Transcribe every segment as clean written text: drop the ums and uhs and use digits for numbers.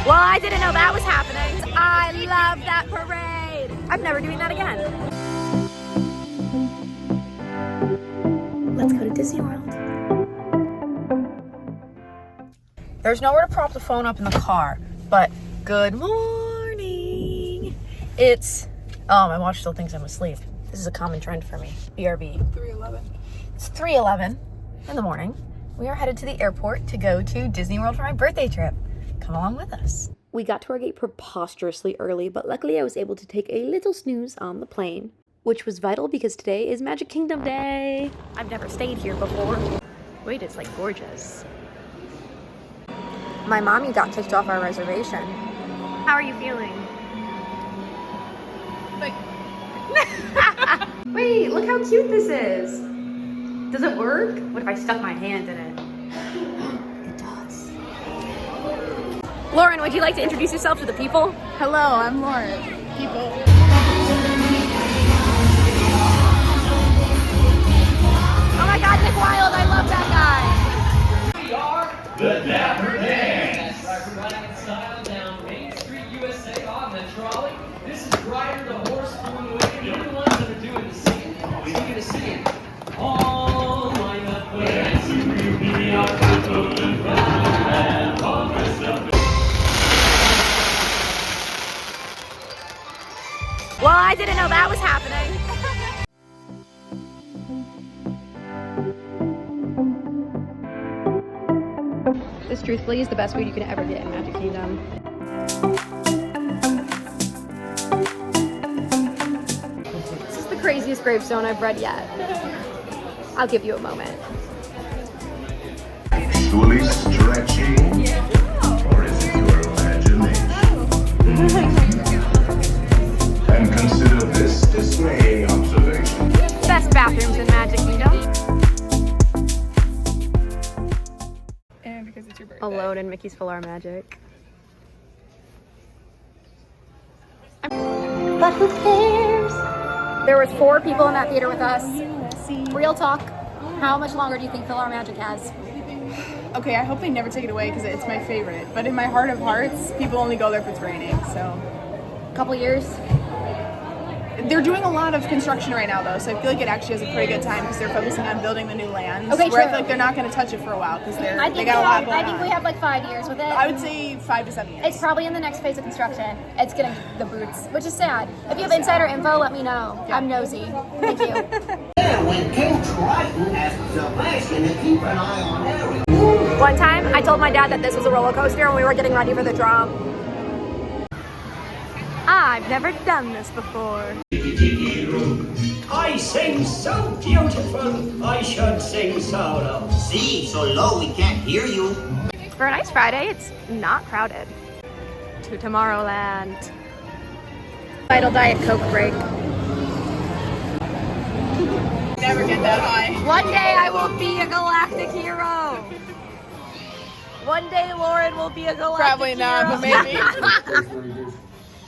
Well, I didn't know that was happening. I love that parade. I'm never doing that again. Let's go to Disney World. There's nowhere to prop the phone up in the car, but good morning. It's, oh, my watch still thinks I'm asleep. This is a common trend for me. BRB. 3:11. It's 3:11 in the morning. We are headed to the airport to go to Disney World for my birthday trip. Come along with us. We got to our gate preposterously early, but luckily I was able to take a little snooze on the plane, which was vital because today is Magic Kingdom Day. I've never stayed here before. Wait, it's like gorgeous. My mommy got kicked off our reservation. How are you feeling? Like, Wait, look how cute this is. Does it work? What if I stuck my hand in it? It does. Lauren, would you like to introduce yourself to the people? hello, I'm Lauren. People. Oh my God, Nick Wilde, I love that guy. We are the Dapper Dans. Drive riding in style down Main Street, USA on the trolley. This is Ryder the horse pulling away. You're the ones that are doing the singing. Speaking of singing, all line up friends. We are people and friends. All dressed up. Well, I didn't know that was happening. This truthfully is the best food you could ever get in Magic Kingdom. This is the craziest gravestone I've read yet. I'll give you a moment. Surely stretching, or is it your imagination? And consider this dismaying observation. Best bathrooms in Magic Kingdom. And because it's your birthday. Alone in Mickey's Full Hour Magic. But who cares? There was 4 people in that theater with us. Real talk. How much longer do you think Full Hour Magic has? Okay, I hope they never take it away because it's my favorite. But in my heart of hearts, people only go there if it's raining, so. A couple years? They're doing a lot of construction right now, though, so I feel like it actually has a pretty good time because they're focusing on building the new lands. Okay, where I true. feel like they're not going to touch it for a while because I they think, got a lot going I think on. we have like 5 years with it. I would say 5 to 7 years. It's probably in the next phase of construction. It's getting the boots, which is sad. If you have insider info, let me know. Yeah. I'm nosy. Thank you. When King Triton asked Sebastian to keep an eye on Ariel. One time, I told my dad that this was a roller coaster when we were getting ready for the drop. I've never done this before. I sing so beautiful, I should sing so low. See, so low we can't hear you. For a nice Friday, it's not crowded. To Tomorrowland. Vital Diet Coke break. Never get that high. One day I will be a galactic hero. One day Lauren will be a galactic Probably not, but maybe.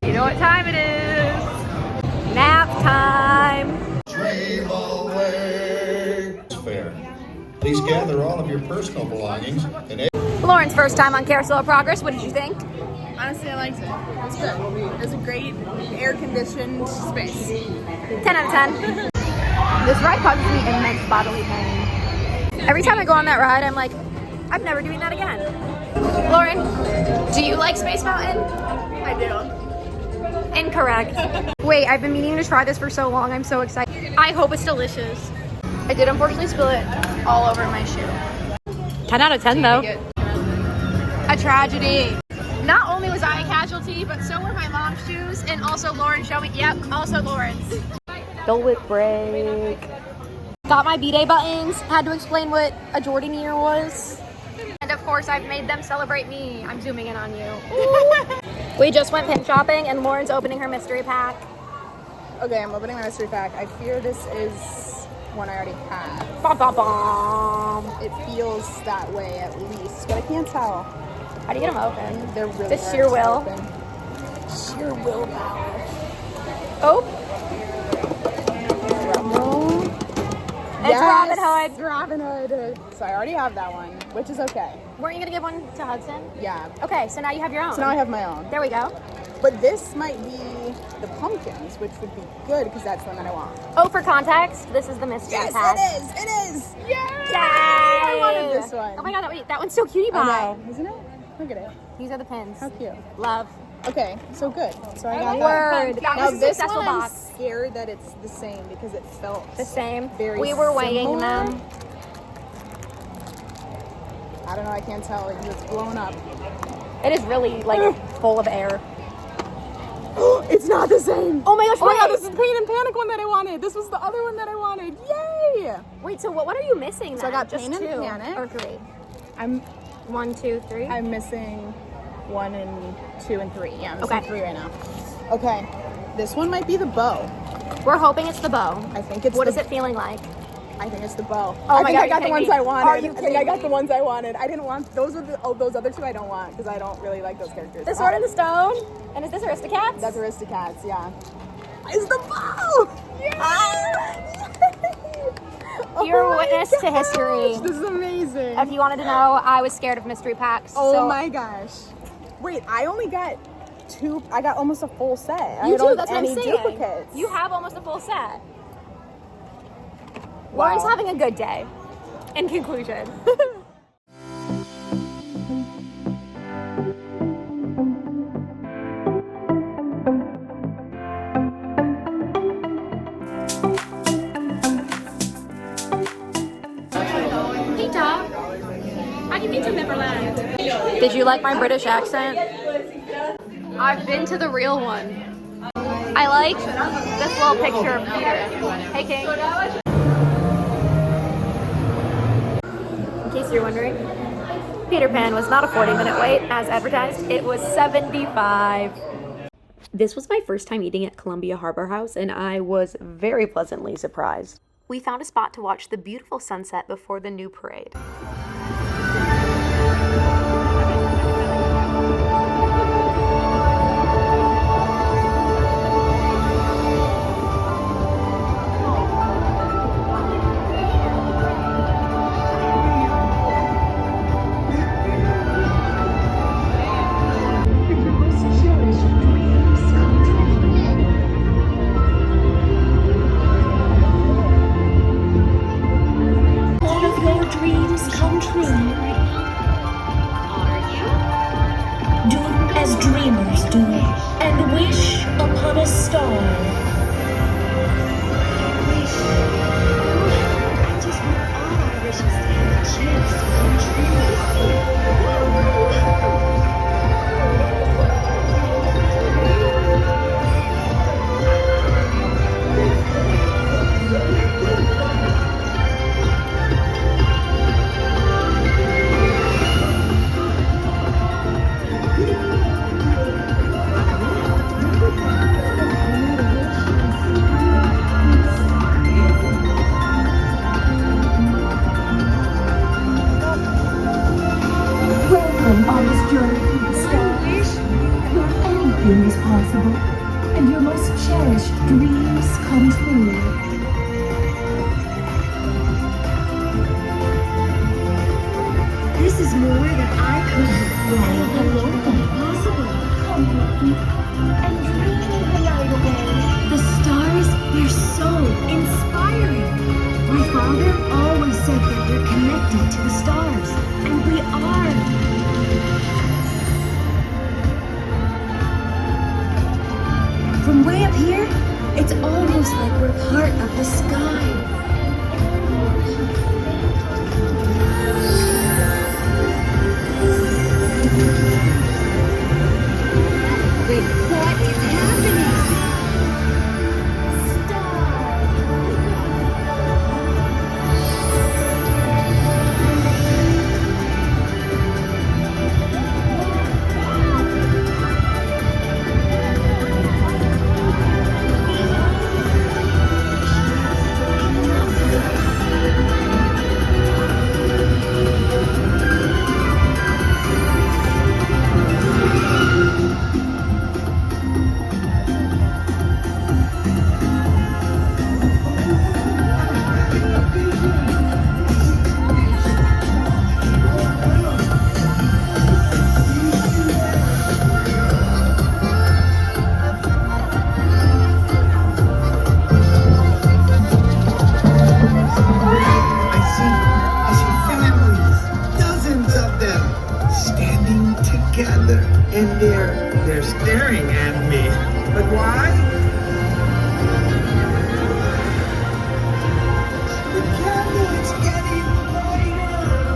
You know what time it is? Nap time. Dream away. Fair. Please gather all of your personal belongings and Lauren's first time on Carousel of Progress. What did you think? Honestly, I liked it. It was good. It was a great air-conditioned space. 10 out of 10. This ride causes me immense bodily pain. Every time I go on that ride, I'm like, I'm never doing that again. Lauren, do you like Space Mountain? I do. Incorrect. Wait, I've been meaning to try this for so long. I'm so excited. I hope it's delicious. I did unfortunately spill it all over my shoe. 10 out of 10 though. A tragedy. Not only was I a casualty, but so were my mom's shoes and also Lauren's showing. Yep, also Lauren's. Dole Whip break. Got my B-Day buttons. Had to explain what a Jordan year was. And of course, I've made them celebrate me. I'm zooming in on you. We just went pin shopping and Lauren's opening her mystery pack. Okay, I'm opening my mystery pack. I fear this is one I already have. Bum, bum, bum. It feels that way at least, but I can't tell. How do you get them open? They're really Just hard sheer to will. open. Sheer willpower. Oh. It's Yes, Robin Hood. Robin Hood. So I already have that one, which is okay. Weren't you gonna give one to Hudson? Yeah. Okay, so now you have your own. So now I have my own. There we go. But this might be the pumpkins, which would be good because that's the one that I want. Oh, for context, this is the mystery pack. Yes, it is. Yay! Yay! I wanted this one. Oh my god, wait, that one's so cutie pie. I know, isn't it? Look at it. These are the pins. How cute. Love. Okay, so good. So I got that. Word. Now That was a this successful one, I'm box. scared that it's the same because it felt The same. very We were weighing similar. them. I don't know. I can't tell because it's blown up. It is really like full of air. It's not the same. Oh my gosh, Oh my god, wait. this is the Pain and Panic one that I wanted. This was the other one that I wanted. Yay! Wait, so what are you missing then? So I got just Pain and 2 Panic. or 3? I'm 1, 2, 3. I'm missing 1 and 2 and 3. Yeah, I'm missing Okay. 3 right now. Okay, this one might be the bow. We're hoping it's the bow. I think it's What the, is it feeling like? I think it's the bow. Oh I my think God, I got you're the ones kidding I me. wanted. Are you I think I got kidding the ones I wanted. I didn't want those. Those other 2 I don't want because I don't really like those characters. The Sword and the Stone? And is this Aristocats? That's Aristocats. Yeah. It's the bow. You're Oh my witness to gosh, history. This is amazing. If you wanted to know, I was scared of mystery packs. Oh so my gosh. Wait, I only got 2. I got almost a full set. I You don't do, that's have what I'm any saying. duplicates. You have almost a full set. Wow. Lauren's having a good day. In conclusion. Hey, Doc. How do you mean to Neverland? Did you like my British accent? I've been to the real one. I like this little picture of Peter. Hey, King. In case you're wondering, Peter Pan was not a 40-minute wait as advertised. It was 75. This was my first time eating at Columbia Harbor House, and I was very pleasantly surprised. We found a spot to watch the beautiful sunset before the new parade. All of your dreams come true. Do as dreamers do, and wish upon a star. I just want all our wishes to have a chance to come Welcome on this journey through the stars, where anything is possible, and your most cherished dreams come true. This is more than I could have planned. Hello, possible. Come with me and dream the night away. The stars, they're so inspiring. My father always said that we're connected to the stars, and we are. From way up here, it's almost like we're part of the sky. Wait, what is happening? Stars. And they're staring at me. But why? The candle's getting brighter.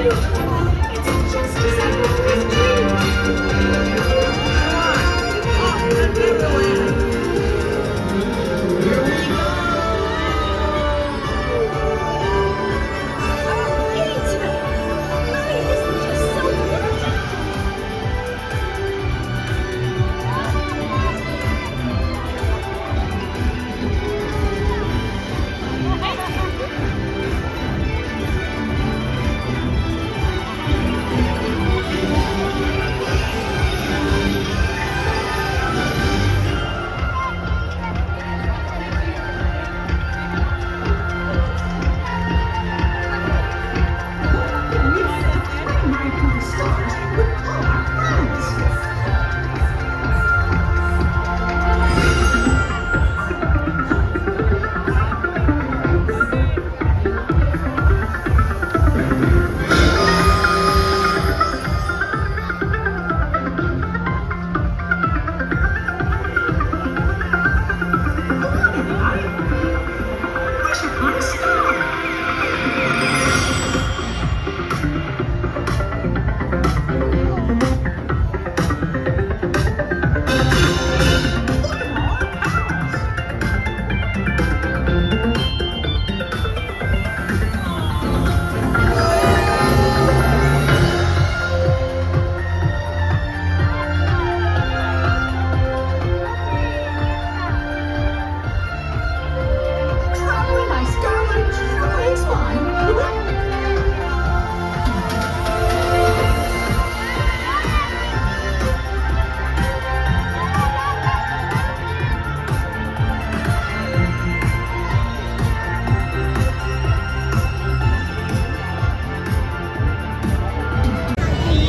It's just as I always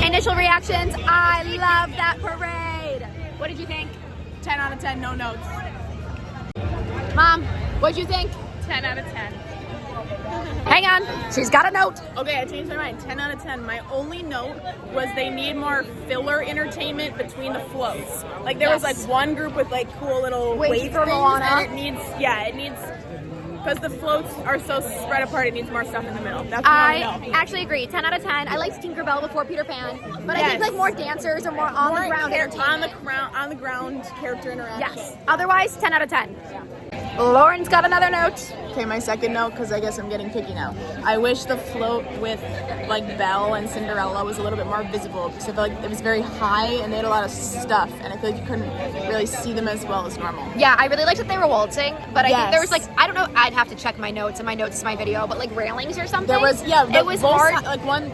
Initial reactions. I love that parade. What did you think? 10 out of 10, no notes. Mom, what did you think? 10 out of 10. Hang on, she's got a note. Okay, I changed my mind. 10 out of 10. My only note was they need more filler entertainment between the floats. Like there was like one group with like cool little wave for things, Moana. and it needs, because the floats are so spread apart, it needs more stuff in the middle. That's what I know. Actually agree. 10 out of 10. I liked Tinkerbell before Peter Pan, but I Yes. think like more dancers or more on the ground entertainment. on the ground character interaction. Yes. Otherwise, 10 out of 10. Lauren's got another note. Okay, my second note, because I guess I'm getting picky now. I wish the float with like Belle and Cinderella was a little bit more visible, because I feel like it was very high and they had a lot of stuff, and I feel like you couldn't really see them as well as normal. Yeah, I really liked that they were waltzing, but I think Yes. there was like, I don't know, I'd have to check my notes, and my notes is my video, but like railings or something. There was, it was hard. like one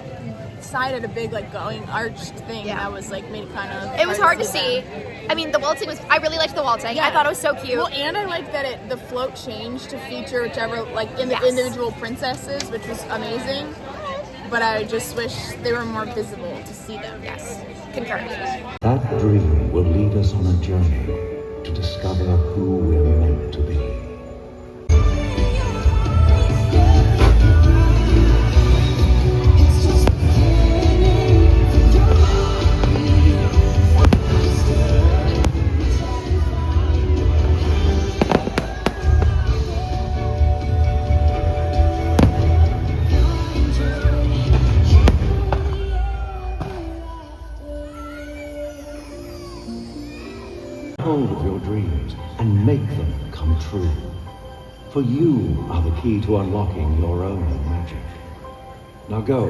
side had a big like going arched thing that was like made it kind of. It was hard to see. I mean, the waltzing was, I really liked the waltzing. Yeah. I thought it was so cute. Well, and I liked that the float changed to feature whichever, like in the Yes. individual princesses, which was amazing. But I just wish they were more visible to see them. Yes, concur. That dream will lead us on a journey to discover who we're meant to be. Hold of your dreams and make them come true. For you are the key to unlocking your own magic. Now go,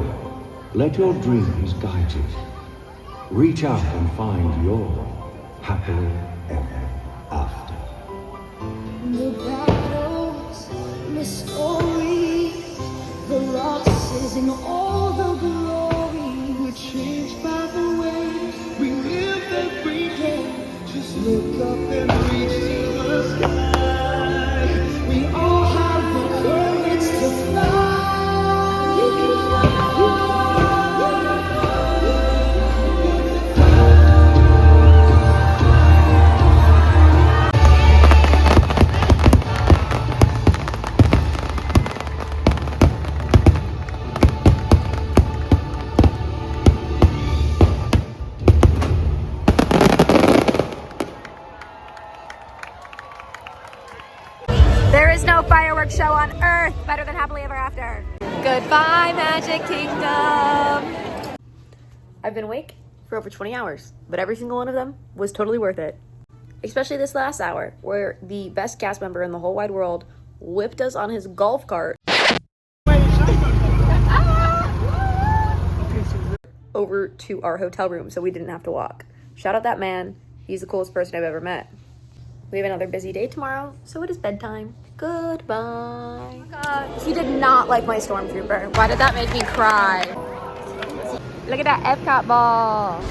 let your dreams guide you. Reach out and find your happily ever after. The battles, the stories, the losses, and all the glory were changed by the way we live every day. Just look up and reach to the sky. We all have the courage to fly. You can fly. There is no fireworks show on Earth better than Happily Ever After. Goodbye, Magic Kingdom. I've been awake for over 20 hours, but every single one of them was totally worth it. Especially this last hour, where the best cast member in the whole wide world whipped us on his golf cart over to our hotel room so we didn't have to walk. Shout out that man. He's the coolest person I've ever met. We have another busy day tomorrow, so it is bedtime. Goodbye. Oh my God. He did not like my stormtrooper. Why did that make me cry? Look at that Epcot ball.